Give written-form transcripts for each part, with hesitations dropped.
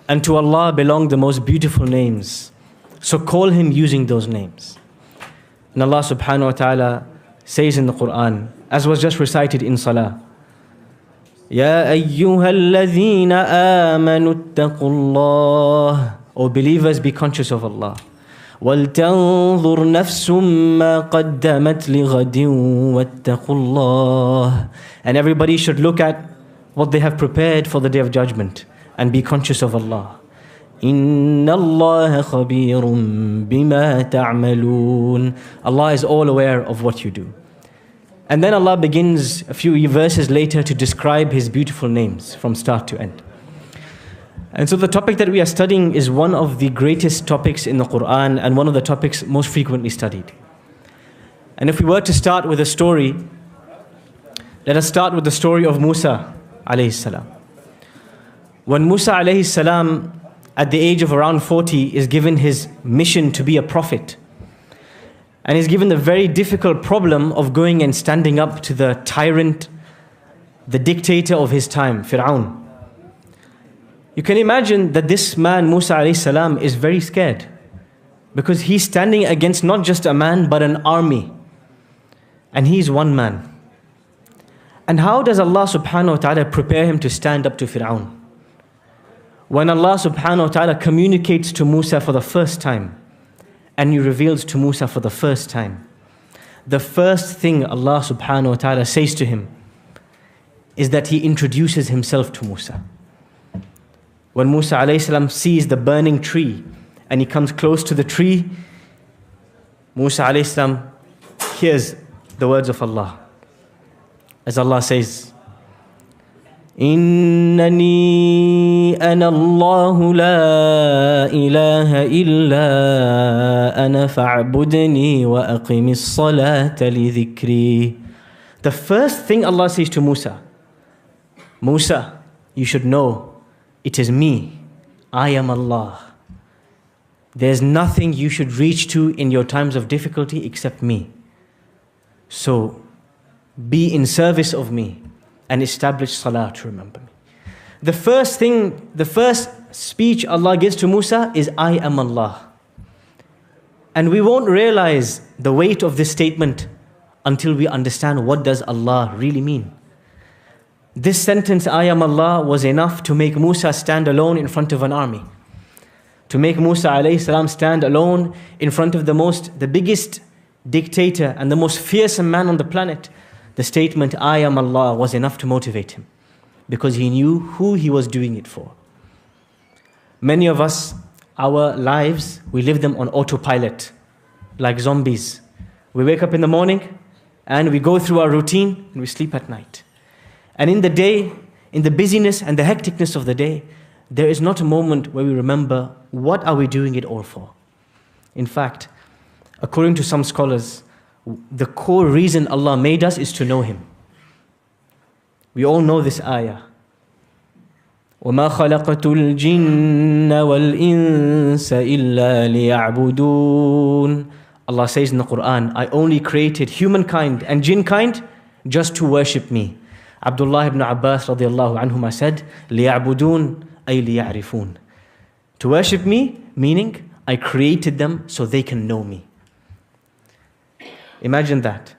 and to Allah belong the most beautiful names. So call Him using those names. And Allah subhanahu wa ta'ala says in the Quran, as was just recited in Salah, Ya ayyuhalladhina amanu attaqullah. O believers, be conscious of Allah. وَلْتَنظُرْ نَفْسٌ مَّا قَدَّمَتْ لِغَدٍ وَاتَّقُوا اللَّهَ. And everybody should look at what they have prepared for the Day of Judgment and be conscious of Allah. إِنَّ اللَّهَ خَبِيرٌ بِمَا تَعْمَلُونَ. Allah is all aware of what you do. And then Allah begins a few verses later to describe His beautiful names from start to end. And so the topic that we are studying is one of the greatest topics in the Quran and one of the topics most frequently studied. And if we were to start with a story, let us start with the story of Musa alayhi salam. When Musa alayhi salam, at the age of around 40, is given his mission to be a prophet, and he's given the very difficult problem of going and standing up to the tyrant, the dictator of his time, Fir'aun. You can imagine that this man, Musa alayhi salam, is very scared because he's standing against not just a man but an army, and he's one man. And how does Allah subhanahu wa ta'ala prepare him to stand up to Fir'aun? When Allah subhanahu wa ta'ala communicates to Musa for the first time and He reveals to Musa for the first time, the first thing Allah subhanahu wa ta'ala says to him is that He introduces Himself to Musa. When Musa alayhi salam sees the burning tree and he comes close to the tree, Musa alayhi salam hears the words of Allah. As Allah says, إِنَّنِي أَنَا اللَّهُ لَا إِلَهَ إِلَّا أَنَا فَاعْبُدْنِي وَأَقِمِ الصَّلَاةَ لِذِكْرِي. The first thing Allah says to Musa, Musa, you should know, it is me, I am Allah. There's nothing you should reach to in your times of difficulty except me. So be in service of me and establish salah to remember me. The first speech Allah gives to Musa is, I am Allah. And we won't realize the weight of this statement until we understand what does Allah really mean. This sentence, I am Allah, was enough to make Musa stand alone in front of an army. To make Musa alayhi salam stand alone in front of the biggest dictator and the most fearsome man on the planet. The statement, I am Allah, was enough to motivate him because he knew who he was doing it for. Many of us, our lives, we live them on autopilot, like zombies. We wake up in the morning and we go through our routine and we sleep at night. And in the day, in the busyness and the hecticness of the day, there is not a moment where we remember what are we doing it all for. In fact, according to some scholars, the core reason Allah made us is to know Him. We all know this ayah. وَمَا خَلَقَتُ الْجِنَّ وَالْإِنسَ إِلَّا لِيَعْبُدُونَ. Allah says in the Quran, I only created humankind and jinn kind just to worship me. Abdullah ibn Abbas radiallahu anhuma said, لِيَعْبُدُونَ أي لِيَعْرِفُونَ. To worship me, meaning I created them so they can know me. Imagine that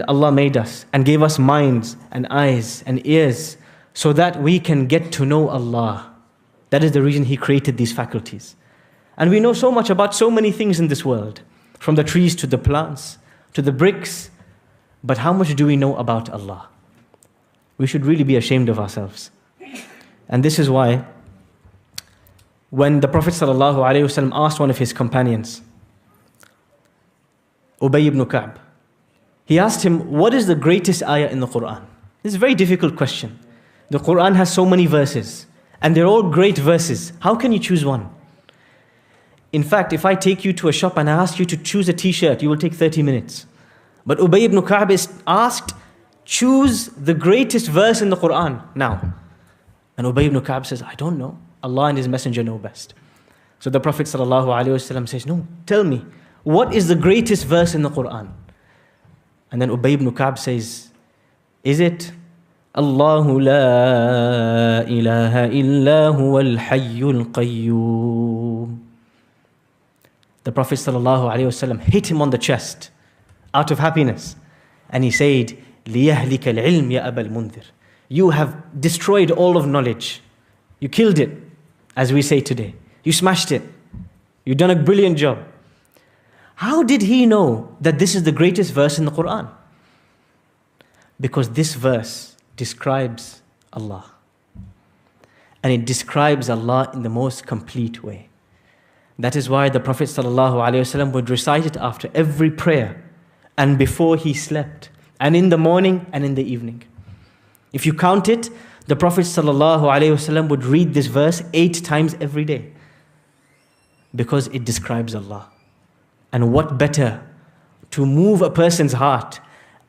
Allah made us and gave us minds and eyes and ears so that we can get to know Allah. That is the reason He created these faculties. And we know so much about so many things in this world, from the trees to the plants, to the bricks. But how much do we know about Allah? We should really be ashamed of ourselves. And this is why when the Prophet ﷺ asked one of his companions, Ubay ibn Ka'b, he asked him, what is the greatest ayah in the Quran? This is a very difficult question. The Quran has so many verses, and they're all great verses. How can you choose one? In fact, if I take you to a shop and I ask you to choose a t-shirt, you will take 30 minutes. But Ubay ibn Ka'b is asked, choose the greatest verse in the Quran now. And Ubay ibn Ka'b says, I don't know. Allah and His Messenger know best. So the Prophet ﷺ says, no, tell me, what is the greatest verse in the Quran? And then Ubay ibn Ka'b says, is it Allahu la ilaha illa huwa al-hayyul qayyum. The Prophet ﷺ hit him on the chest out of happiness. And he said, لِيَهْلِكَ الْعِلْمِ يَا أَبَا الْمُنذِرِ. You have destroyed all of knowledge. You killed it, as we say today. You smashed it. You've done a brilliant job. How did he know that this is the greatest verse in the Quran? Because this verse describes Allah. And it describes Allah in the most complete way. That is why the Prophet ﷺ would recite it after every prayer and before he slept, and in the morning and in the evening. If you count it, the Prophet ﷺ would read this verse 8 times every day because it describes Allah. And what better to move a person's heart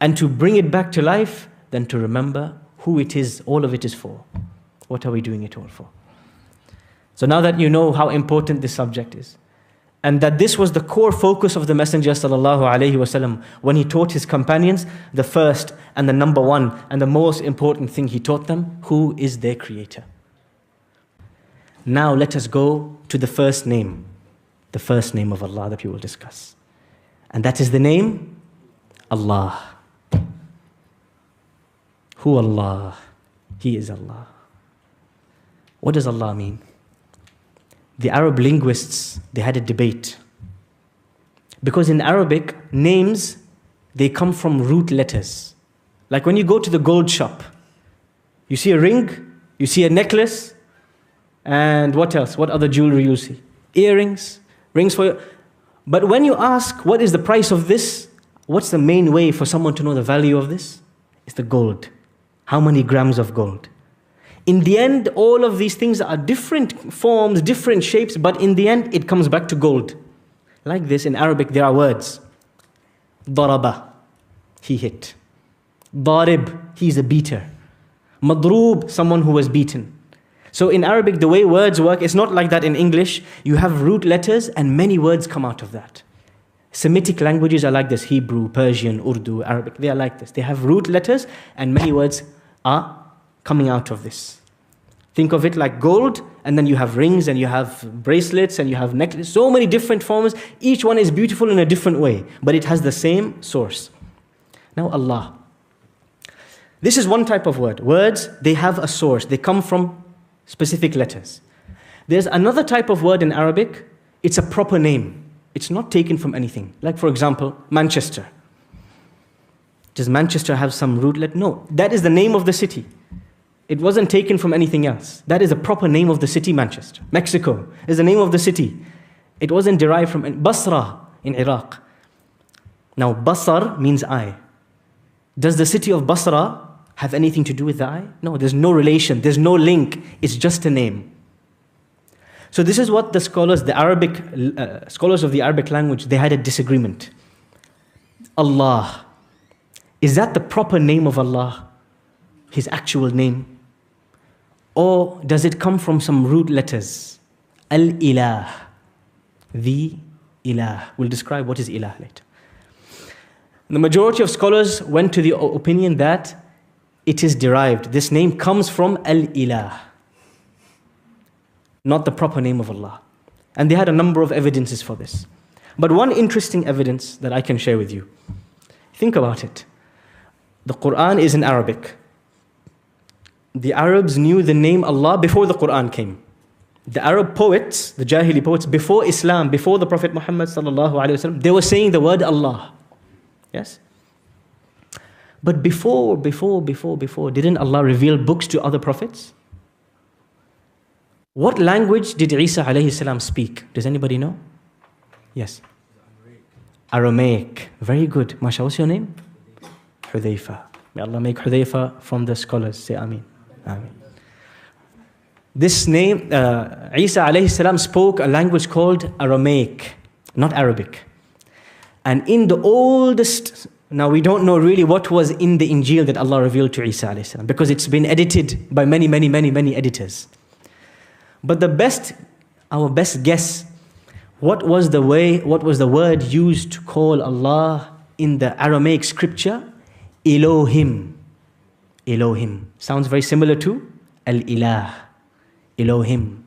and to bring it back to life than to remember who it is, all of it is for. What are we doing it all for? So now that you know how important this subject is, and that this was the core focus of the Messenger ﷺ when he taught his companions, the first and the number one and the most important thing he taught them, who is their creator. Now let us go to the first name of Allah that we will discuss. And that is the name Allah. Who Allah? He is Allah. What does Allah mean? The Arab linguists, they had a debate. Because in Arabic, names, they come from root letters. Like when you go to the gold shop, you see a ring, you see a necklace, and what else? What other jewelry you see? Earrings, rings for you. But when you ask, what is the price of this? What's the main way for someone to know the value of this? It's the gold. How many grams of gold? In the end, all of these things are different forms, different shapes, but in the end, it comes back to gold. Like this, in Arabic, there are words. Daraba, he hit. Darib, he's a beater. Madroob, someone who was beaten. So in Arabic, the way words work, it's not like that in English. You have root letters and many words come out of that. Semitic languages are like this. Hebrew, Persian, Urdu, Arabic, they are like this. They have root letters and many words are coming out of this. Think of it like gold, and then you have rings, and you have bracelets, and you have necklaces, so many different forms. Each one is beautiful in a different way, but it has the same source. Now Allah. This is one type of word. Words, they have a source. They come from specific letters. There's another type of word in Arabic. It's a proper name. It's not taken from anything. Like for example, Manchester. Does Manchester have some root letter? No, that is the name of the city. It wasn't taken from anything else. That is a proper name of the city, Manchester. Mexico is the name of the city. It wasn't derived from Basra in Iraq. Now, Basar means eye. Does the city of Basra have anything to do with the eye? No, there's no relation. There's no link. It's just a name. So this is what the scholars, scholars of the Arabic language, they had a disagreement. Allah, is that the proper name of Allah? His actual name? Or does it come from some root letters? Al-Ilah, the Ilah. We'll describe what is Ilah later. The majority of scholars went to the opinion that it is derived. This name comes from Al-Ilah, not the proper name of Allah. And they had a number of evidences for this. But one interesting evidence that I can share with you. Think about it. The Quran is in Arabic. The Arabs knew the name Allah before the Quran came. The Arab poets, the Jahili poets, before Islam, before the Prophet Muhammad ﷺ, they were saying the word Allah. Yes? But before, didn't Allah reveal books to other prophets? What language did Isa alayhi salam speak? Does anybody know? Yes. Aramaic. Very good. Masha, what's your name? Hudayfa. May Allah make Hudayfa from the scholars. Say Ameen. Ameen. This name, Isa alayhi salam spoke a language called Aramaic, not Arabic. And in the oldest, now we don't know really what was in the Injil that Allah revealed to Isa alayhi salam, because it's been edited by many editors. But our best guess, what was the word used to call Allah in the Aramaic scripture? Elohim. Elohim. Sounds very similar to Al-Ilah. Elohim.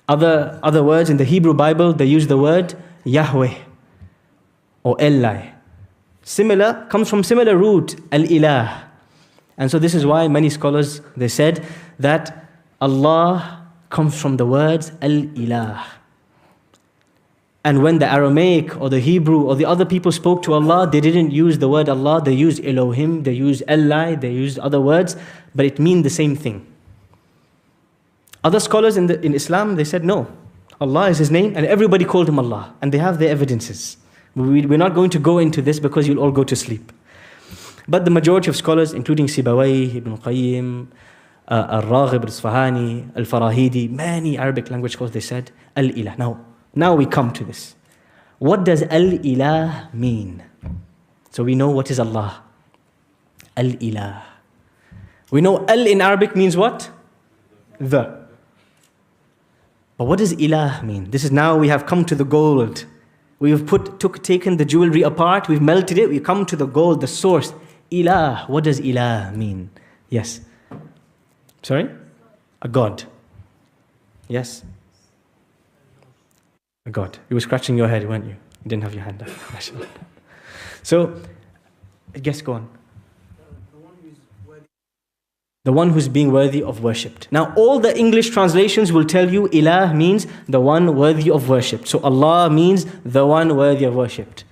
Other words in the Hebrew Bible, they use the word Yahweh or Eli. Similar, comes from similar root, Al-Ilah. And so this is why many scholars, they said that Allah comes from the words Al-Ilah. And when the Aramaic or the Hebrew or the other people spoke to Allah, they didn't use the word Allah, they used Elohim, they used Eli, they used other words, but it means the same thing. Other scholars in Islam, they said no, Allah is His name and everybody called Him Allah, and they have their evidences. We're not going to go into this because you'll all go to sleep. But the majority of scholars, including Sibawayh, Ibn Qayyim, Al-Raghib, Al-Isfahani, Al-Farahidi, many Arabic language scholars, they said Al-Ilah. Now we come to this. What does Al-Ilah mean? So we know what is Allah. Al-Ilah. We know Al in Arabic means what? The. But what does Ilah mean? This is now we have come to the gold. We have taken the jewelry apart, we've melted it, we've come to the gold, the source. Ilah. What does Ilah mean? Yes. Sorry? A God. Yes? A God. You were scratching your head, weren't you? You didn't have your hand up. So, yes, go on. The one who's being worthy of worshipped. Now, all the English translations will tell you Ilah means the one worthy of worship. So Allah means the one worthy of worshipped.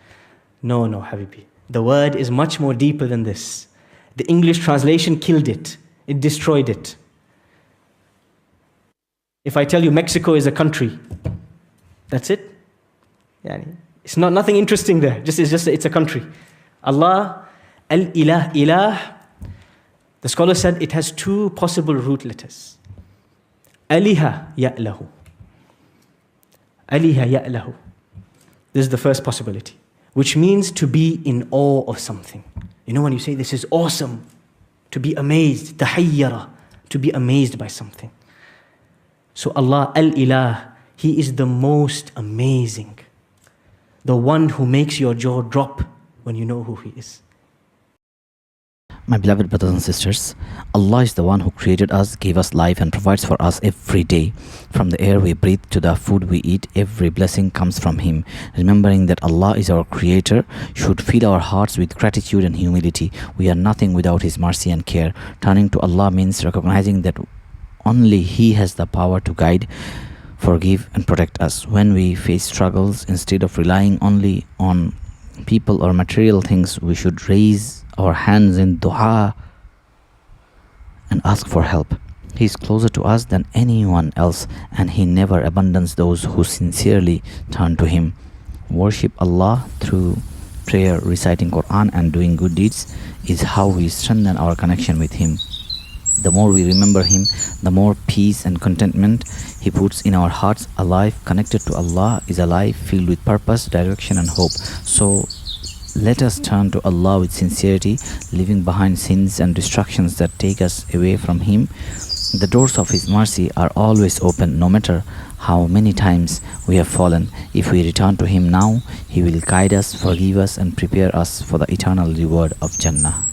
No, Habibi. The word is much more deeper than this. The English translation killed it. It destroyed it. If I tell you Mexico is a country, that's it. It's nothing interesting there. It's a country. Allah, Al-Ilah, Ilah. The scholar said it has two possible root letters. Aliha ya'lahu. Aliha ya'lahu. This is the first possibility, which means to be in awe of something. You know when you say this is awesome, to be amazed, tahayyara, to be amazed by something. So Allah, Al-Ilah, He is the most amazing. The one who makes your jaw drop when you know who He is. My beloved brothers and sisters, Allah is the one who created us, gave us life and provides for us every day. From the air we breathe to the food we eat, every blessing comes from Him. Remembering that Allah is our creator should fill our hearts with gratitude and humility. We are nothing without His mercy and care. Turning to Allah means recognizing that only He has the power to guide, forgive and protect us. When we face struggles, instead of relying only on people or material things, we should raise our hands in dua and ask for help. He is closer to us than anyone else, and He never abandons those who sincerely turn to Him. Worship Allah through prayer, reciting Quran and doing good deeds is how we strengthen our connection with Him. The more we remember Him, the more peace and contentment He puts in our hearts. A life connected to Allah is a life filled with purpose, direction and hope. So let us turn to Allah with sincerity, leaving behind sins and distractions that take us away from Him. The doors of His mercy are always open, no matter how many times we have fallen. If we return to Him now, He will guide us, forgive us and prepare us for the eternal reward of Jannah.